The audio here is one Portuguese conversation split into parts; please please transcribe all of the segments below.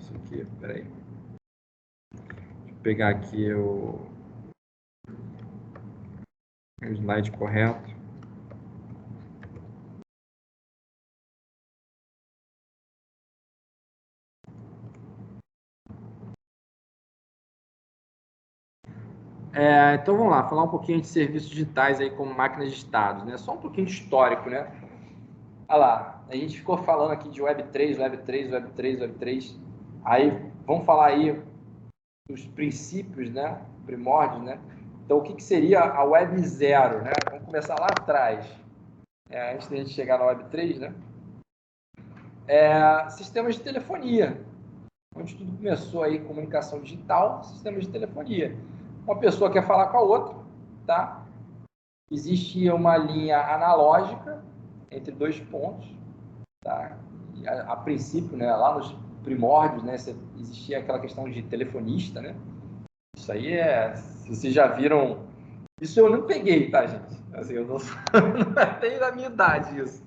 isso aqui, peraí. Deixa eu pegar aqui o slide correto. Então vamos lá, falar um pouquinho de serviços digitais aí como máquinas de dados, né? Só um pouquinho de histórico, né? Olha lá, a gente ficou falando aqui de Web3, Web3, Web3, Web3. Aí vamos falar aí dos princípios, né? Primórdios, né? Então o que seria a Web 0, né? Vamos começar lá atrás, antes da gente chegar na Web 3, né? Sistemas de telefonia, onde tudo começou aí, comunicação digital, sistemas de telefonia. Uma pessoa quer falar com a outra, tá? Existia uma linha analógica entre dois pontos, tá? E a princípio, né, lá nos primórdios, né, existia aquela questão de telefonista, né? Isso aí se vocês já viram, isso eu não peguei, tá, gente? Assim, eu não tenho da minha idade isso.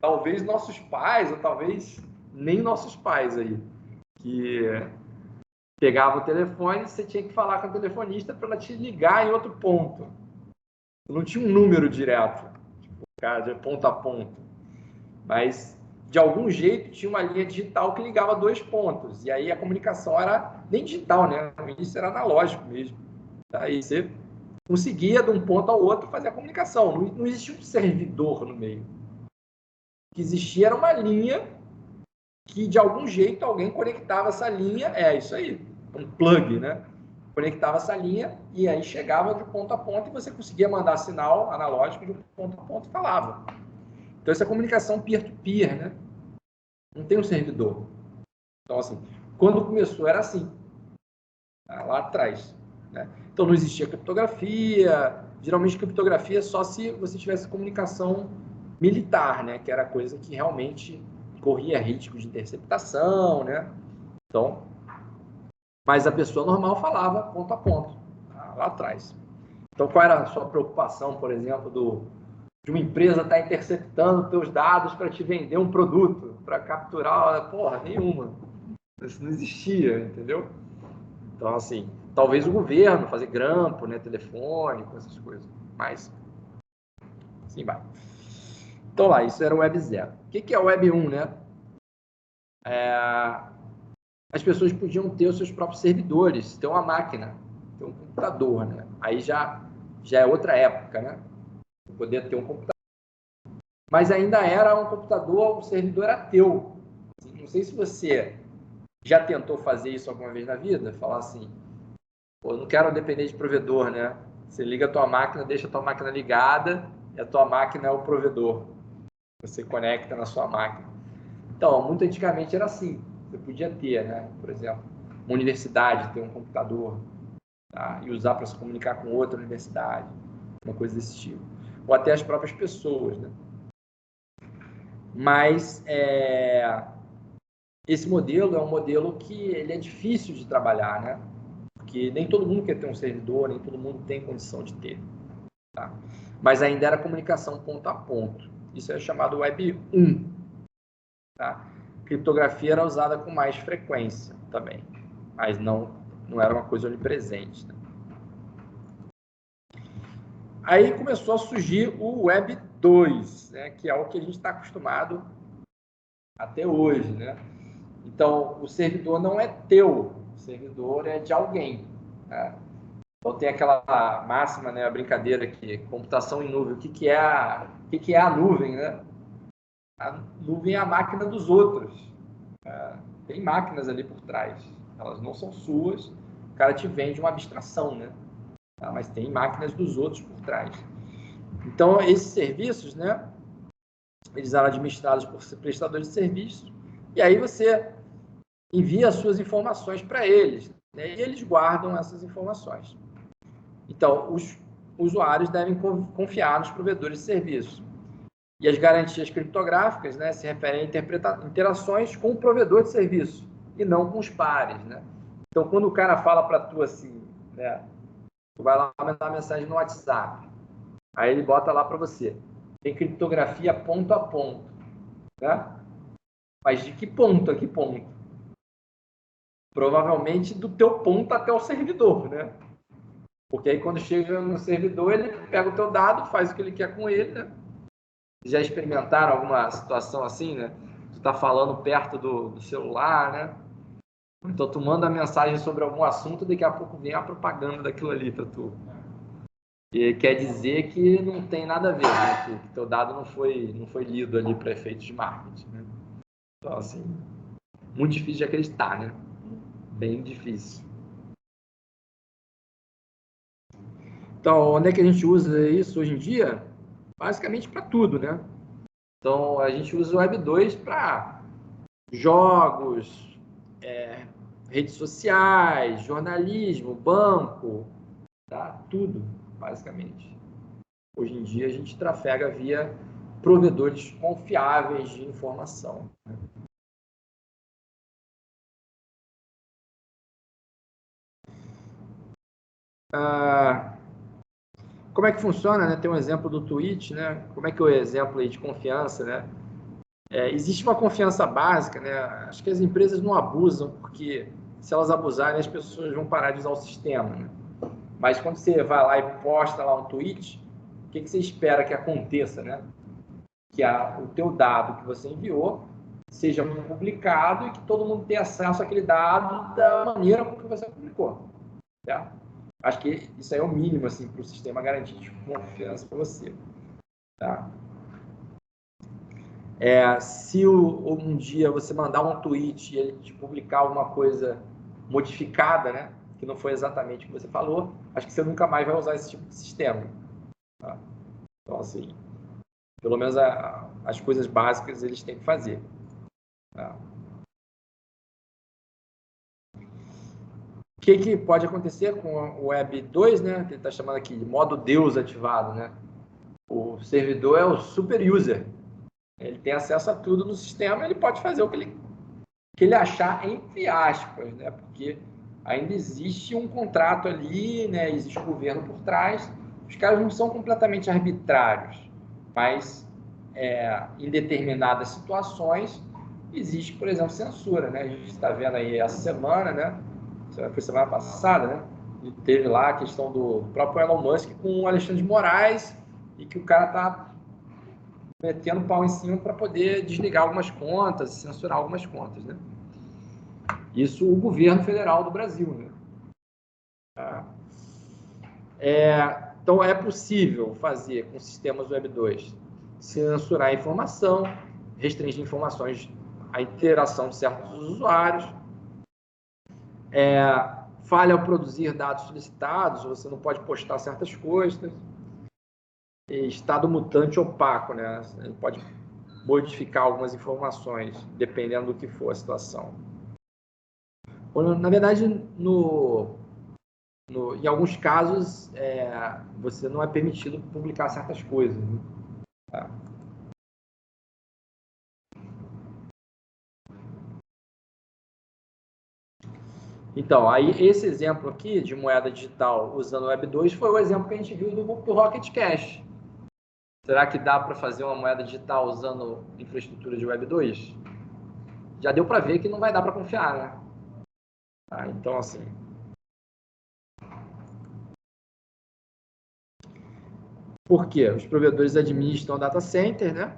Talvez nossos pais, ou talvez nem nossos pais aí, que pegava o telefone, você tinha que falar com a telefonista para ela te ligar em outro ponto. Não tinha um número direto, tipo, cara, de ponto a ponto. Mas, de algum jeito, tinha uma linha digital que ligava dois pontos. E aí a comunicação era nem digital, né? No início era analógico mesmo. Aí você conseguia, de um ponto ao outro, fazer a comunicação. Não existia um servidor no meio. O que existia era uma linha que, de algum jeito, alguém conectava essa linha. É isso aí, um plug, né? Conectava essa linha e aí chegava de ponto a ponto e você conseguia mandar sinal analógico de ponto a ponto e falava. Então, essa é comunicação peer-to-peer, né? Não tem um servidor. Então, assim, quando começou era assim, lá atrás, né? Então, não existia criptografia. Geralmente, criptografia só se você tivesse comunicação militar, né? Que era coisa que realmente corria risco de interceptação, né? Então, mas a pessoa normal falava ponto a ponto, lá atrás. Então, qual era a sua preocupação, por exemplo, de uma empresa estar interceptando teus dados para te vender um produto, para capturar? Porra, nenhuma. Isso não existia, entendeu? Então, assim, talvez o governo fazer grampo, né, telefônico, essas coisas. Mas, assim vai. Então, lá, isso era o Web 0. O que é o Web 1, né? As pessoas podiam ter os seus próprios servidores, ter uma máquina, ter um computador, né? Aí já é outra época, né? Poder ter um computador. Mas ainda era um computador, o servidor era teu. Não sei se você já tentou fazer isso alguma vez na vida, falar assim, pô, não quero depender de provedor, né? Você liga a tua máquina, deixa a tua máquina ligada e a tua máquina é o provedor. Você conecta na sua máquina. Então, muito antigamente era assim. Você podia ter, né? Por exemplo, uma universidade ter um computador, tá? E usar para se comunicar com outra universidade, uma coisa desse tipo. Ou até as próprias pessoas, né? Mas esse modelo é um modelo que ele é difícil de trabalhar, né? Porque nem todo mundo quer ter um servidor, nem todo mundo tem condição de ter. Tá? Mas ainda era comunicação ponto a ponto. Isso é chamado Web 1. Tá? Criptografia era usada com mais frequência também, mas não era uma coisa onipresente. Né? Aí começou a surgir o Web 2, né? Que é o que a gente está acostumado até hoje. Né? Então, o servidor não é teu, o servidor é de alguém. Né? Então, tem aquela máxima, né, a brincadeira aqui, computação em nuvem. O que é a nuvem? Né? A nuvem é a máquina dos outros. Tem máquinas ali por trás. Elas não são suas. O cara te vende uma abstração, né? Mas tem máquinas dos outros por trás. Então, esses serviços, né, eles eram administrados por prestadores de serviços. E aí você envia as suas informações para eles, né, e eles guardam essas informações. Então, os usuários devem confiar nos provedores de serviços. E as garantias criptográficas, né, se referem a interações com o provedor de serviço e não com os pares. Né? Então, quando o cara fala para tu assim, né, tu vai lá mandar uma mensagem no WhatsApp, aí ele bota lá para você, tem criptografia ponto a ponto. Né? Mas de que ponto a que ponto? provavelmente do teu ponto até o servidor, né? Porque aí quando chega no servidor, ele pega o teu dado, faz o que ele quer com ele, né? Já experimentaram alguma situação assim, né? Tu tá falando perto do celular, né? Então tu manda mensagem sobre algum assunto, daqui a pouco vem a propaganda daquilo ali para tu. E quer dizer que não tem nada a ver, né? Que teu dado não foi lido ali para efeitos de marketing, né? Então, assim, muito difícil de acreditar, né? Bem difícil. Então, onde é que a gente usa isso hoje em dia? Basicamente para tudo, né? Então, a gente usa o Web 2 para jogos, redes sociais, jornalismo, banco, tá? Tudo, basicamente. Hoje em dia, a gente trafega via provedores confiáveis de informação. Como é que funciona, né? Tem um exemplo do Twitch, né? Como é que é o exemplo aí de confiança, né? Existe uma confiança básica, né? Acho que as empresas não abusam, porque se elas abusarem, as pessoas vão parar de usar o sistema, né? Mas quando você vai lá e posta lá um tweet, o que você espera que aconteça, né? Que o teu dado que você enviou seja publicado e que todo mundo tenha acesso àquele dado da maneira como você publicou, tá? Acho que isso aí é o mínimo, assim, para o sistema garantir confiança para você, tá? Se um dia você mandar um tweet e ele te publicar alguma coisa modificada, né, que não foi exatamente o que você falou, acho que você nunca mais vai usar esse tipo de sistema. Tá? Então, assim, pelo menos as coisas básicas eles têm que fazer. Tá? O que pode acontecer com o Web 2, né, que ele está chamando aqui de modo Deus ativado, né? O servidor é o super user. Ele tem acesso a tudo no sistema, ele pode fazer o que ele achar, entre aspas, né? Porque ainda existe um contrato ali, né? Existe um governo por trás. Os caras não são completamente arbitrários, mas em determinadas situações existe, por exemplo, censura, né? A gente está vendo aí essa semana, né? Foi semana passada, né? E teve lá a questão do próprio Elon Musk com o Alexandre de Moraes e que o cara tá metendo pau em cima para poder desligar algumas contas, censurar algumas contas, né? Isso o governo federal do Brasil, né? Então, é possível fazer com sistemas Web 2 censurar a informação, restringir informações à interação de certos usuários, falha ao produzir dados solicitados, você não pode postar certas coisas, estado mutante opaco, né? Você pode modificar algumas informações, dependendo do que for a situação. Na verdade, em alguns casos, você não é permitido publicar certas coisas. Né? Tá? Então, aí esse exemplo aqui de moeda digital usando o Web 2 foi o exemplo que a gente viu do Rocket Cash. Será que dá para fazer uma moeda digital usando infraestrutura de Web 2? Já deu para ver que não vai dar para confiar, né? Tá? Então, assim... Por quê? Os provedores administram o data center, né?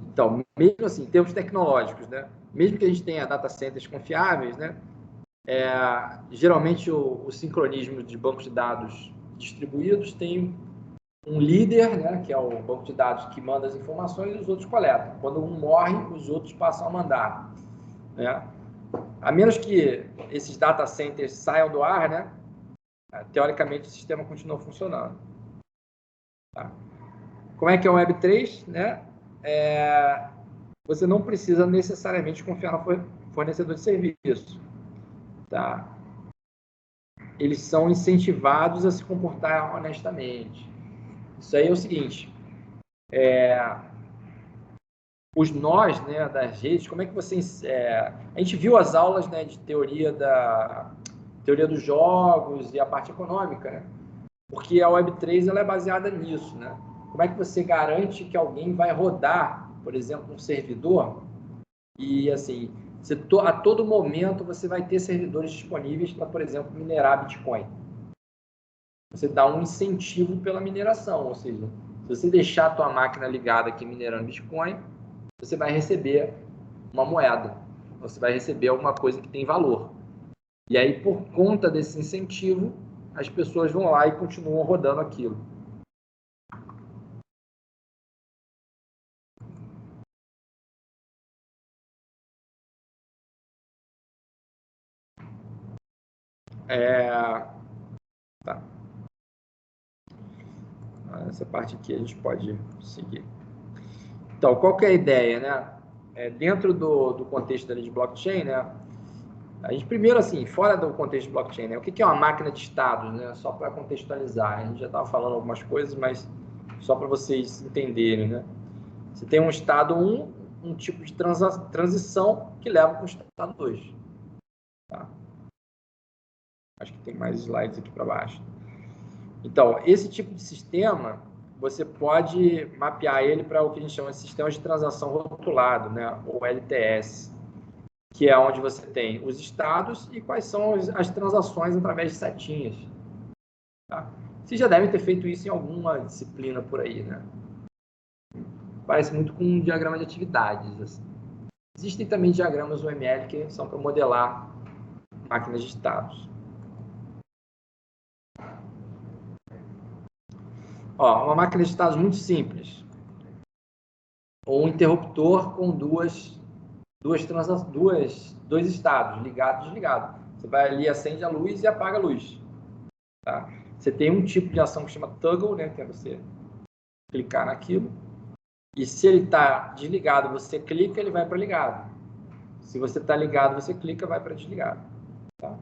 Então, mesmo assim, em termos tecnológicos, né? Mesmo que a gente tenha data centers confiáveis, né? Geralmente o sincronismo de bancos de dados distribuídos tem um líder, né, que é o banco de dados que manda as informações e os outros coletam. Quando um morre, os outros passam a mandar. Né? A menos que esses data centers saiam do ar, né, teoricamente o sistema continua funcionando. Tá? Como é que é o Web3? Né? Você não precisa necessariamente confiar no fornecedor de serviço. Tá? Eles são incentivados a se comportar honestamente. Isso aí é o seguinte, os nós, né, das redes, como é que você... a gente viu as aulas, né, de teoria dos jogos e a parte econômica, né? Porque a Web3 ela é baseada nisso, né? Como é que você garante que alguém vai rodar por exemplo, um servidor e, assim, a todo momento você vai ter servidores disponíveis para, por exemplo, minerar Bitcoin. Você dá um incentivo pela mineração, ou seja, se você deixar a tua máquina ligada aqui minerando Bitcoin, você vai receber uma moeda, você vai receber alguma coisa que tem valor. E aí, por conta desse incentivo, as pessoas vão lá e continuam rodando aquilo. Tá. Essa parte aqui a gente pode seguir. Então, qual que é a ideia, né? Dentro do contexto de blockchain, né? A gente primeiro, assim, fora do contexto de blockchain, né? O que é uma máquina de estados, né? Só para contextualizar. A gente já estava falando algumas coisas, mas só para vocês entenderem, né? Você tem um estado 1, um tipo de transição que leva para o estado 2. Tá? Acho que tem mais slides aqui para baixo. Então, esse tipo de sistema, você pode mapear ele para o que a gente chama de sistema de transação rotulado, né? Ou LTS, que é onde você tem os estados e quais são as transações através de setinhas. Tá? Vocês já devem ter feito isso em alguma disciplina por aí, né? Parece muito com um diagrama de atividades. Assim. Existem também diagramas UML que são para modelar máquinas de estados. Ó, uma máquina de estados muito simples. Ou um interruptor com dois estados, ligado e desligado. Você vai ali, acende a luz e apaga a luz. Tá? Você tem um tipo de ação que chama toggle, né? Que é você clicar naquilo. E se ele está desligado, você clica, ele vai para ligado. Se você está ligado, você clica, vai para desligado. Tá?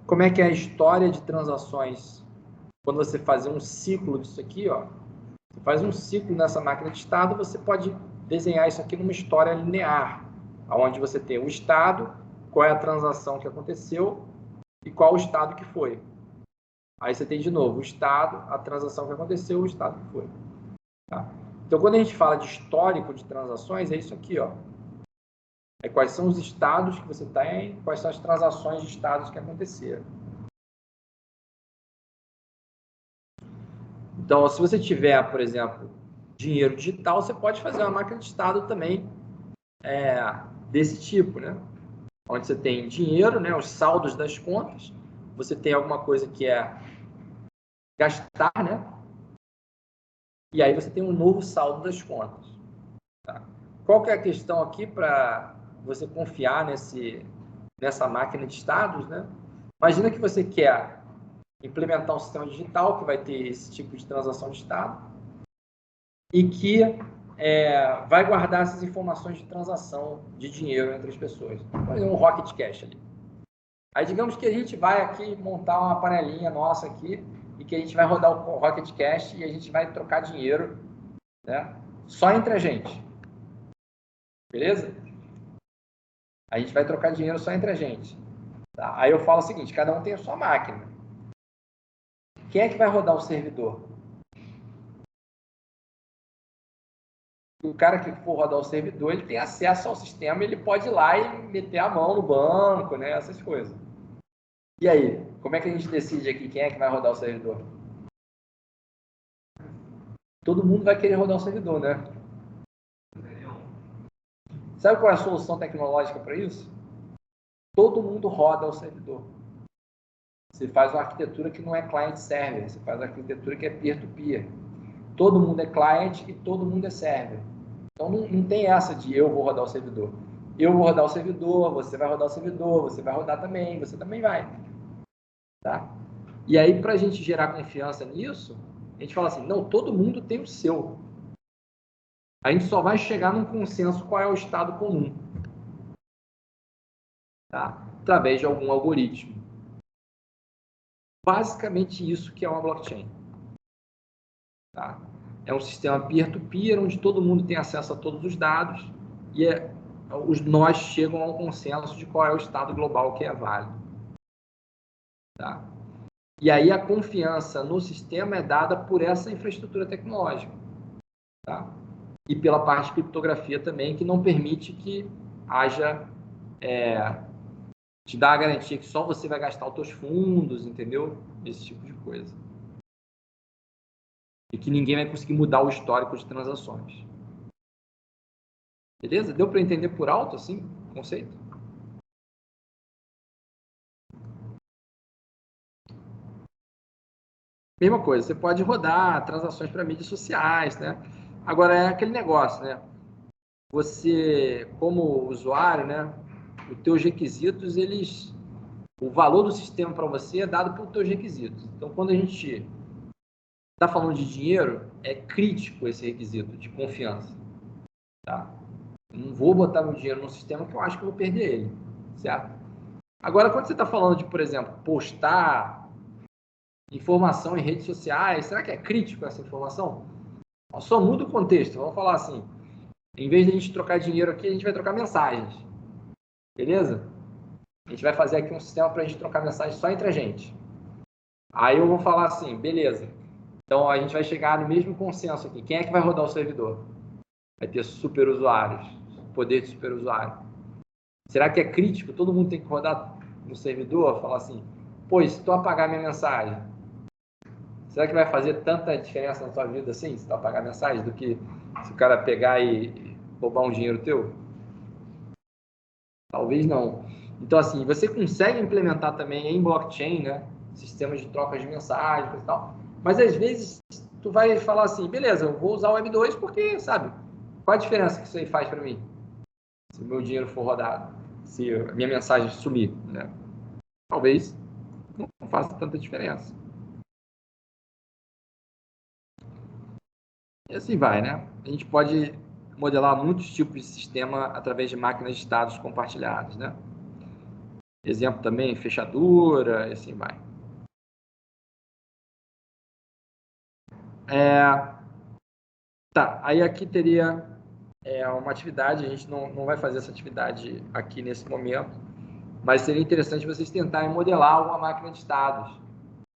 Como é que é a história de transações quando você faz um ciclo disso aqui, ó? Você faz um ciclo nessa máquina de estado, você pode desenhar isso aqui numa história linear, onde você tem o estado, qual é a transação que aconteceu e qual o estado que foi. Aí você tem de novo o estado, a transação que aconteceu, o estado que foi. Tá? Então, quando a gente fala de histórico de transações, é isso aqui, ó. É quais são os estados que você tem, quais são as transações de estados que aconteceram. Então, se você tiver, por exemplo, dinheiro digital, você pode fazer uma máquina de estado também desse tipo, né? Onde você tem dinheiro, né? Os saldos das contas, você tem alguma coisa que é gastar, né? E aí você tem um novo saldo das contas. Tá? Qual que é a questão aqui para você confiar nessa máquina de estados, né? Imagina que você quer implementar um sistema digital que vai ter esse tipo de transação de estado e que vai guardar essas informações de transação de dinheiro entre as pessoas. Por exemplo, um Rocket Cash ali. Aí digamos que a gente vai aqui montar uma panelinha nossa aqui e que a gente vai rodar o Rocket Cash e a gente vai trocar dinheiro, né? Só entre a gente. Beleza? A gente vai trocar dinheiro só entre a gente. Tá? Aí eu falo o seguinte, cada um tem a sua máquina. Quem é que vai rodar o servidor? O cara que for rodar o servidor, ele tem acesso ao sistema, ele pode ir lá e meter a mão no banco, né? Essas coisas. E aí, como é que a gente decide aqui quem é que vai rodar o servidor? Todo mundo vai querer rodar o servidor, né? Sabe qual é a solução tecnológica para isso? Todo mundo roda o servidor. Você faz uma arquitetura que não é client-server, você faz uma arquitetura que é peer-to-peer. Todo mundo é client e todo mundo é server. Então não tem essa de eu vou rodar o servidor. Eu vou rodar o servidor, você vai rodar o servidor, você vai rodar também, você também vai. Tá? E aí, para a gente gerar confiança nisso, a gente fala assim, não, todo mundo tem o seu. A gente só vai chegar num consenso qual é o estado comum. Tá? Através de algum algoritmo. Basicamente isso que é uma blockchain. Tá? É um sistema peer-to-peer, onde todo mundo tem acesso a todos os dados e os nós chegam a um consenso de qual é o estado global que é válido. Tá? E aí a confiança no sistema é dada por essa infraestrutura tecnológica. tá? E pela parte de criptografia também, que não permite que haja, te dá a garantia que só você vai gastar os seus fundos, entendeu? Esse tipo de coisa. E que ninguém vai conseguir mudar o histórico de transações. Beleza? Deu para entender por alto, assim, o conceito? Mesma coisa, você pode rodar transações para mídias sociais, né? Agora, é aquele negócio, né? Você, como usuário, né? Os teus requisitos, o valor do sistema para você é dado pelos teus requisitos. Então, quando a gente está falando de dinheiro, é crítico esse requisito de confiança, tá? Eu não vou botar meu dinheiro num sistema que eu acho que eu vou perder ele, certo? Agora, quando você está falando de, por exemplo, postar informação em redes sociais, será que é crítico essa informação? Só muda o contexto. Vamos falar assim, em vez de a gente trocar dinheiro aqui, a gente vai trocar mensagens, beleza? A gente vai fazer aqui um sistema para a gente trocar mensagens só entre a gente. Aí eu vou falar assim, beleza. Então a gente vai chegar no mesmo consenso aqui. Quem é que vai rodar o servidor? Vai ter super usuários, poder de super usuário. Será que é crítico? Todo mundo tem que rodar no servidor? Falar assim, pois, se tu apagar minha mensagem, será que vai fazer tanta diferença na tua vida assim, se tu apagar a mensagem, do que se o cara pegar e roubar um dinheiro teu? Talvez não. Então, assim, você consegue implementar também em blockchain, né? Sistemas de troca de mensagens e tal. Mas, às vezes, tu vai falar assim, beleza, eu vou usar o Web2 porque, sabe, qual a diferença que isso aí faz para mim? Se o meu dinheiro for rodado, se a minha mensagem sumir, né? Talvez não faça tanta diferença. E assim vai, né? A gente pode modelar muitos tipos de sistema através de máquinas de dados compartilhadas, né? Exemplo também, fechadura, e assim vai. Tá, aí aqui teria uma atividade, a gente não vai fazer essa atividade aqui nesse momento, mas seria interessante vocês tentarem modelar uma máquina de dados,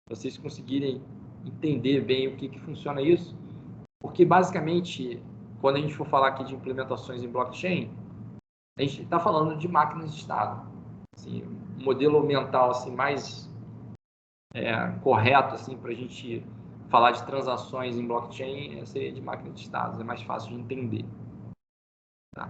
vocês conseguirem entender bem o que funciona isso, porque basicamente, quando a gente for falar aqui de implementações em blockchain, a gente está falando de máquinas de dados. Assim, um modelo mental assim, mais correto assim, para a gente falar de transações em blockchain seria de máquina de dados, é mais fácil de entender. Tá?